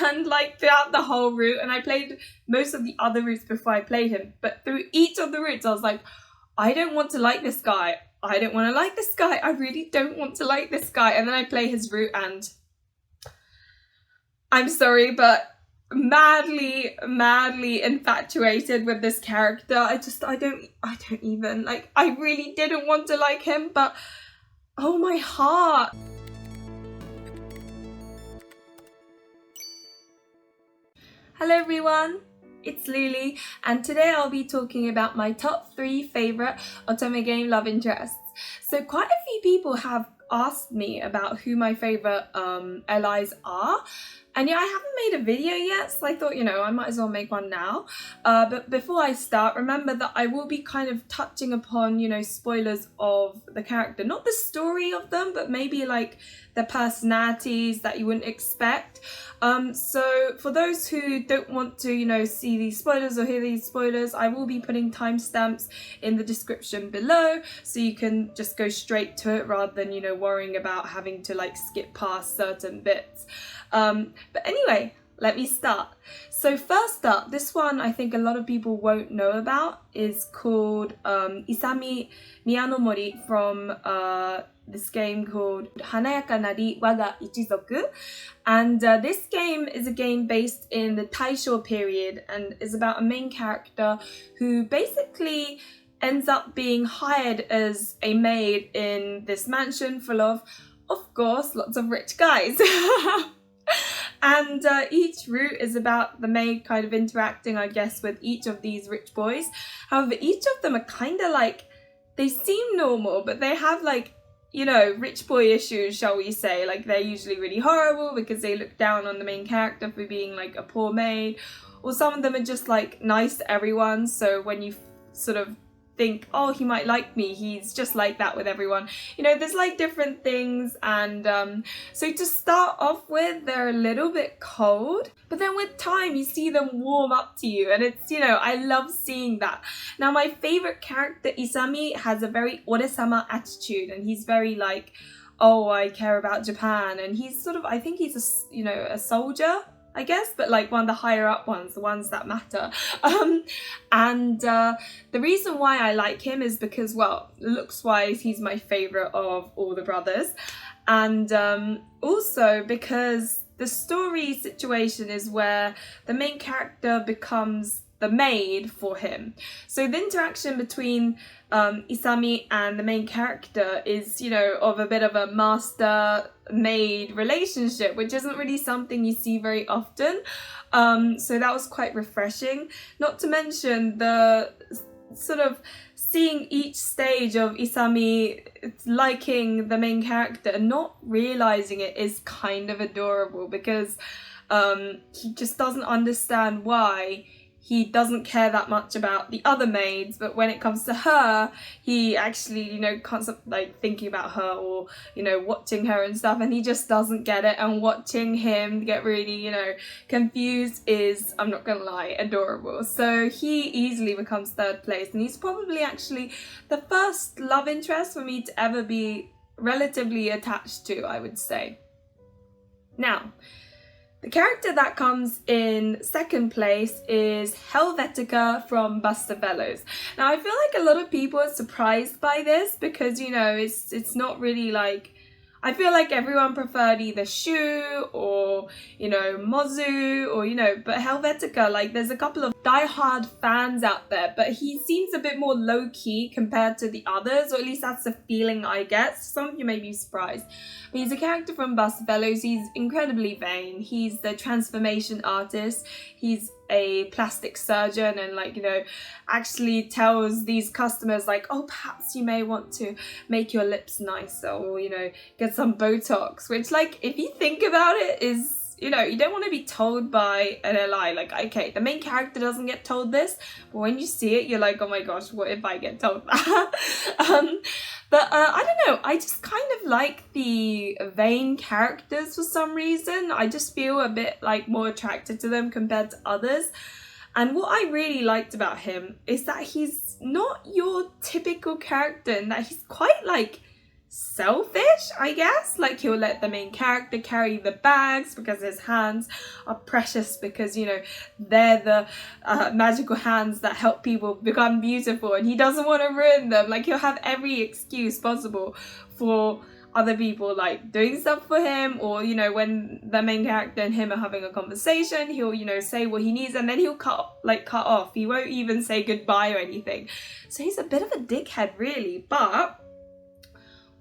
and like throughout the whole route, and I played most of the other routes before I played him, but through each of the routes I was like, I don't want to like this guy, I don't want to like this guy, I really don't want to like this guy. And then I play his route and I'm sorry, but madly infatuated with this character. I don't even, like, I really didn't want to like him, but oh my heart. Hello everyone, it's Lily, and today I'll be talking about my top 3 favourite otome game love interests. So quite a few people have asked me about who my favourite allies are, and yeah, I haven't made a video yet, so I thought, I might as well make one now. But before I start, remember that I will be kind of touching upon, spoilers of the character. Not the story of them, but maybe like their personalities that you wouldn't expect. So for those who don't want to, see these spoilers or hear these spoilers, I will be putting timestamps in the description below, so you can just go straight to it rather than, worrying about having to like skip past certain bits. But anyway, let me start. So first up, this one I think a lot of people won't know about is called Isami Miyanomori from this game called Hanayaka, nari, waga, ichizoku. And this game is a game based in the Taisho period and is about a main character who basically ends up being hired as a maid in this mansion full of course, lots of rich guys. And each route is about the maid kind of interacting, I guess, with each of these rich boys. However, each of them are kind of like, they seem normal, but they have like, rich boy issues, shall we say. Like, they're usually really horrible because they look down on the main character for being like a poor maid. Or some of them are just like nice to everyone. So when you sort of think, oh, he might like me, he's just like that with everyone. There's like different things, and so to start off with, they're a little bit cold, but then with time you see them warm up to you, and it's, I love seeing that. Now, my favorite character, Isami, has a very ore-sama attitude, and he's very like, oh, I care about Japan, and he's sort of, I think he's a soldier, I guess, but like one of the higher up ones, the ones that matter. And the reason why I like him is because, well, looks wise, he's my favorite of all the brothers. And also because the story situation is where the main character becomes the maid for him. So the interaction between Isami and the main character is, of a bit of a master-maid relationship, which isn't really something you see very often. So that was quite refreshing. Not to mention the sort of seeing each stage of Isami liking the main character and not realizing it is kind of adorable, because he just doesn't understand why he doesn't care that much about the other maids, but when it comes to her, he actually, can't stop like thinking about her or, watching her and stuff, and he just doesn't get it. And watching him get really, confused is, I'm not gonna lie, adorable. So he easily becomes 3rd place, and he's probably actually the first love interest for me to ever be relatively attached to, I would say. Now, the character that comes in 2nd place is Helvetica from Bustafellows. Now, I feel like a lot of people are surprised by this because, it's not really like, I feel like everyone preferred either Shu or, Mozu or, but Helvetica, like, there's a couple of diehard fans out there, but he seems a bit more low-key compared to the others, or at least that's the feeling I get. Some of you may be surprised. But he's a character from Bustafellows. He's incredibly vain. He's the transformation artist. He's a plastic surgeon, and actually tells these customers like, oh, perhaps you may want to make your lips nicer, or get some Botox, which, like, if you think about it, is, you don't want to be told by an ally. Like, okay, the main character doesn't get told this, but when you see it, you're like, oh my gosh, what if I get told that? But I don't know, I just kind of like the vain characters for some reason. I just feel a bit like more attracted to them compared to others. And what I really liked about him is that he's not your typical character, and that he's quite like selfish, I guess. Like, he'll let the main character carry the bags because his hands are precious, because, you know, they're the magical hands that help people become beautiful, and he doesn't want to ruin them. Like, he'll have every excuse possible for other people like doing stuff for him, or, you know, when the main character and him are having a conversation, he'll, you know, say what he needs, and then he'll cut off. He won't even say goodbye or anything. So he's a bit of a dickhead, really. But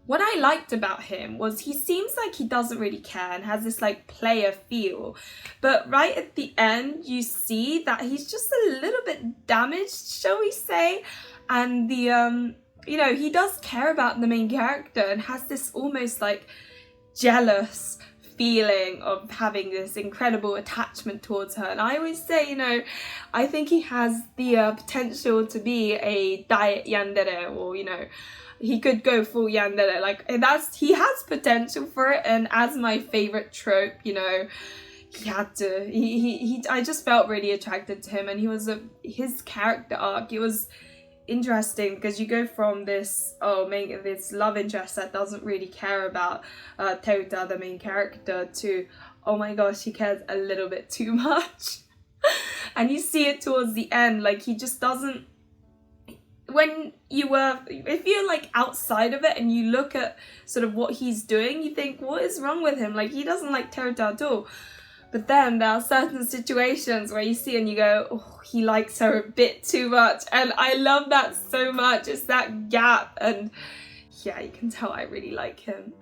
what I liked about him was he seems like he doesn't really care and has this like player feel, but right at the end you see that he's just a little bit damaged, shall we say, and the you know, he does care about the main character and has this almost like jealous feeling of having this incredible attachment towards her. And I always say, you know, I think he has the potential to be a diet yandere, or, you know, he could go full yandere. Like, he has potential for it. And as my favorite trope, you know, he had to, I just felt really attracted to him, and his character arc, it was interesting because you go from this this love interest that doesn't really care about Teuta, the main character, to, oh my gosh, he cares a little bit too much. And you see it towards the end, like, he just doesn't, if you're like outside of it and you look at sort of what he's doing, you think, what is wrong with him? Like, he doesn't like Teuta at all. But then there are certain situations where you see and you go, oh, he likes her a bit too much. And I love that so much. It's that gap. And yeah, you can tell I really like him.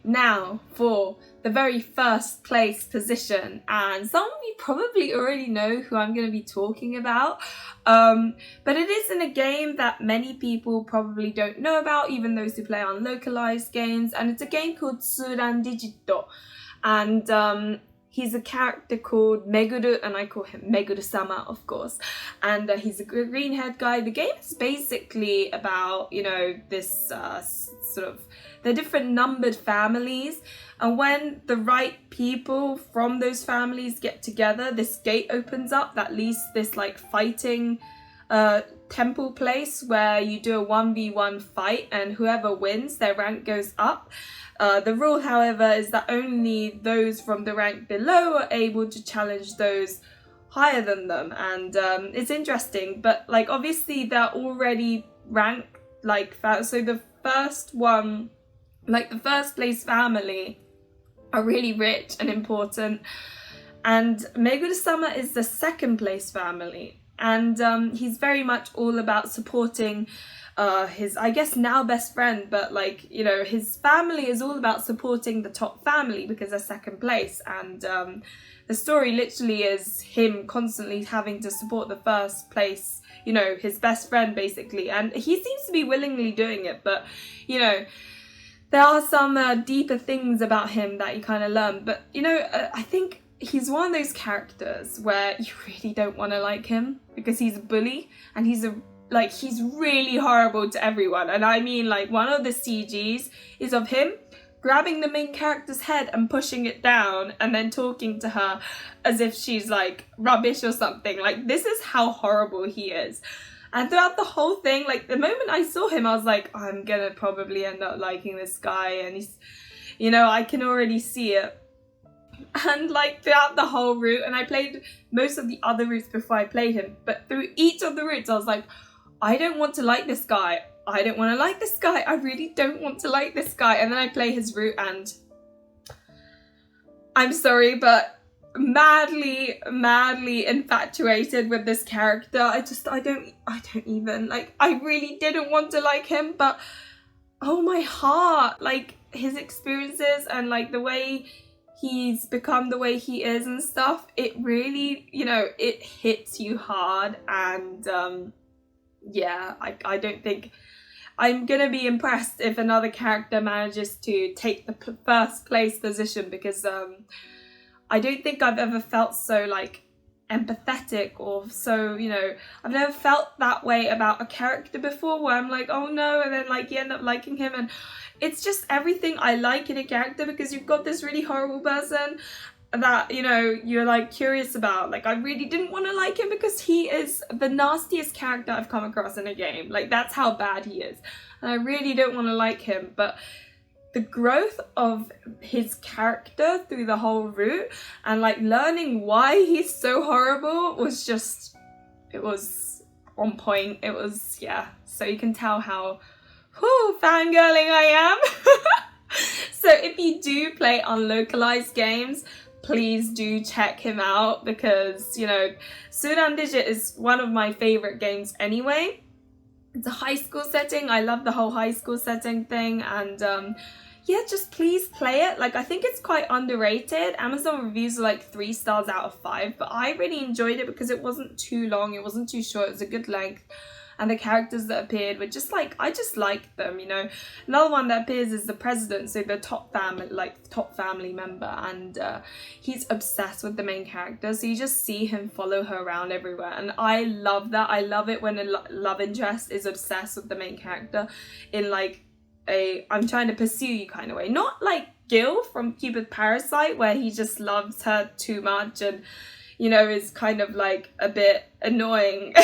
Now for the very first place position. And some of you probably already know who I'm going to be talking about. But it is in a game that many people probably don't know about, even those who play on localized games. And it's a game called Suuran Digito. And he's a character called Meguru, and I call him Meguru-sama, of course. And he's a green-haired guy. The game is basically about, you know, this sort of, they're different numbered families. And when the right people from those families get together, this gate opens up that leads to this like fighting temple place where you do a 1v1 fight, and whoever wins, their rank goes up. The rule, however, is that only those from the rank below are able to challenge those higher than them. And it's interesting, but like, obviously they're already ranked like, so the first one, like the first place family, are really rich and important, and Meguru-sama is the second place family, and he's very much all about supporting his, I guess now best friend, but like, you know, his family is all about supporting the top family because they're second place. And the story literally is him constantly having to support the first place, you know, his best friend basically. And he seems to be willingly doing it, but, you know, there are some deeper things about him that you kind of learn. But, you know, I think he's one of those characters where you really don't want to like him because he's a bully, and he's really horrible to everyone. And I mean, like, one of the CGs is of him grabbing the main character's head and pushing it down and then talking to her as if she's like rubbish or something. Like, this is how horrible he is. And throughout the whole thing, like, the moment I saw him, I was like, I'm gonna probably end up liking this guy, and he's, you know, I can already see it. And like, throughout the whole route, and I played most of the other routes before I played him, but through each of the routes I was like, I don't want to like this guy. I don't want to like this guy. I really don't want to like this guy. And then I play his route, and I'm sorry, but madly infatuated with this character. I don't even, like, I really didn't want to like him, but oh my heart, like, his experiences and like the way he's become the way he is and stuff, it really, you know, it hits you hard. And yeah, I don't think I'm gonna be impressed if another character manages to take the first place position, because I don't think I've ever felt so like empathetic, or so, you know, I've never felt that way about a character before, where I'm like, oh no, and then like you end up liking him. And it's just everything I like in a character, because you've got this really horrible person that, you know, you're like curious about. Like, I really didn't want to like him because he is the nastiest character I've come across in a game. Like, that's how bad he is. And I really don't want to like him, but the growth of his character through the whole route and like learning why he's so horrible was just, it was on point. It was, yeah. So you can tell how fangirling I am. So if you do play unlocalized games, please do check him out because, you know, Suuran Digit is one of my favorite games anyway. It's a high school setting. I love the whole high school setting thing, and yeah, just please play it. Like, I think it's quite underrated. Amazon reviews are like 3 stars out of 5, but I really enjoyed it because it wasn't too long, it wasn't too short, it was a good length. And the characters that appeared were just like, I just liked them, you know. Another one that appears is the president, so the top family member, and he's obsessed with the main character, so you just see him follow her around everywhere, and I love that. I love it when a love interest is obsessed with the main character in like a I'm trying to pursue you kind of way. Not like Gil from Cupid Parasite, where he just loves her too much and, you know, is kind of like a bit annoying.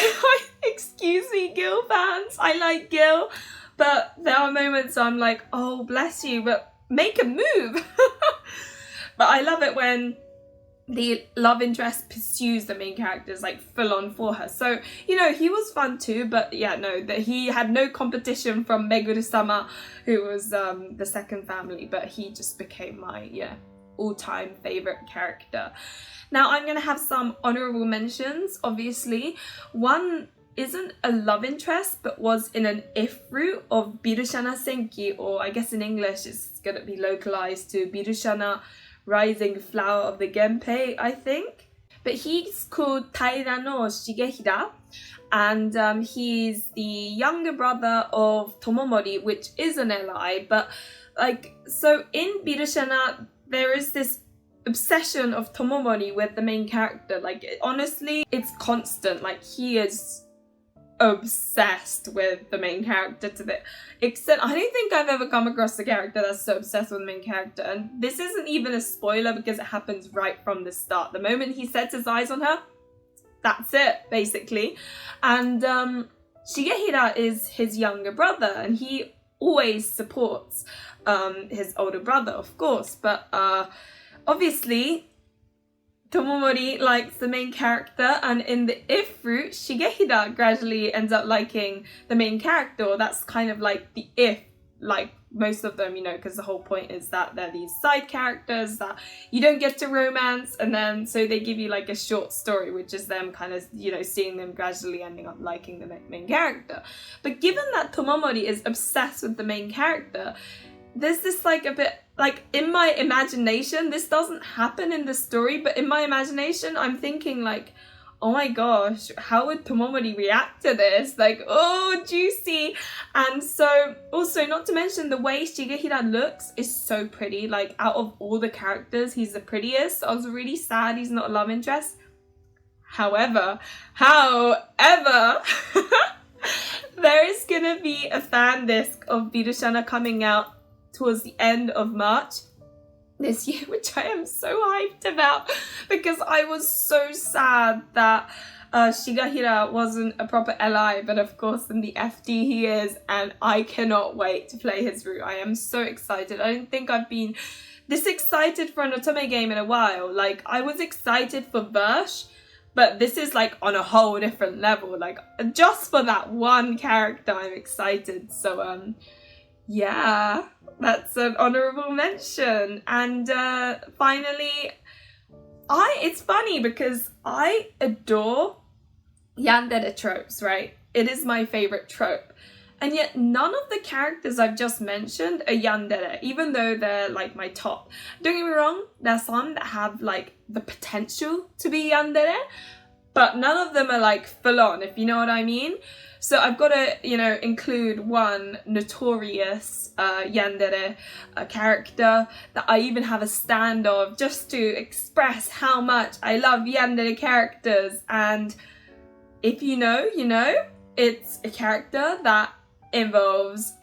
Excuse me, Gil fans. I like Gil, but there are moments I'm like, oh, bless you, but make a move. But I love it when the love interest pursues the main characters like full on for her. So, you know, he was fun too, but yeah, no, that he had no competition from Meguru-sama, who was the second family, but he just became my, yeah, all-time favorite character. Now I'm gonna have some honorable mentions, obviously. One isn't a love interest, but was in an if route of Birushana Senki, or I guess in English it's gonna be localized to Birushana Rising Flower of the Genpei, I think. But he's called Taira no Shigehira, and he's the younger brother of Tomomori, which is an ally, but like, so in Birushana, there is this obsession of Tomomori with the main character. Like, honestly, it's constant. Like, he is obsessed with the main character to the extent I don't think I've ever come across a character that's so obsessed with the main character. And this isn't even a spoiler because it happens right from the start. The moment he sets his eyes on her, that's it, basically. And Shigehira is his younger brother, and he always supports his older brother, of course, but obviously Tomomori likes the main character, and in the if route, Shigehira gradually ends up liking the main character. That's kind of like the if, like most of them, you know, because the whole point is that they're these side characters that you don't get to romance, and then so they give you like a short story, which is them kind of, you know, seeing them gradually ending up liking the main character. But given that Tomomori is obsessed with the main character, there's this like a bit, like in my imagination, this doesn't happen in the story, but in my imagination, I'm thinking like, oh my gosh, how would Tomomori react to this? Like, oh, juicy. And so, also, not to mention the way Shigehira looks is so pretty. Like, out of all the characters, he's the prettiest. I was really sad he's not a love interest. However, there is gonna be a fan disc of Birushana coming out towards the end of March this year, which I am so hyped about because I was so sad that Shigehira wasn't a proper ally, but of course in the FD he is, and I cannot wait to play his route. I am so excited. I don't think I've been this excited for an otome game in a while. Like, I was excited for Versh, but this is like on a whole different level. Like, just for that one character I'm excited. So yeah, that's an honorable mention. And finally, it's funny because I adore yandere tropes, right? It is my favorite trope. And yet none of the characters I've just mentioned are yandere, even though they're like my top. Don't get me wrong, there are some that have like the potential to be yandere, but none of them are like full on, if you know what I mean. So I've got to, you know, include one notorious yandere character that I even have a stand of just to express how much I love yandere characters. And if you know, you know, it's a character that involves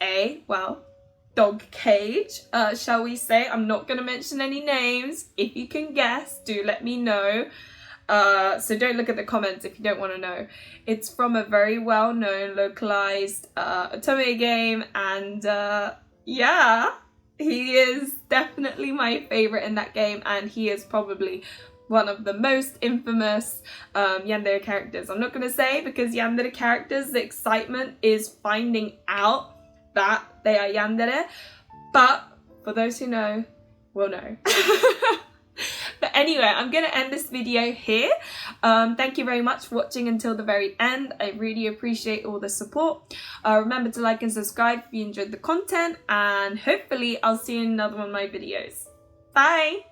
dog cage, shall we say. I'm not going to mention any names. If you can guess, do let me know. So don't look at the comments if you don't want to know. It's from a very well-known localized otome game, and yeah, he is definitely my favorite in that game, and he is probably one of the most infamous yandere characters. I'm not going to say, because yandere characters, the excitement is finding out that they are yandere, but for those who know, will know. But anyway, I'm going to end this video here. Thank you very much for watching until the very end. I really appreciate all the support. Remember to like and subscribe if you enjoyed the content, and hopefully I'll see you in another one of my videos. Bye!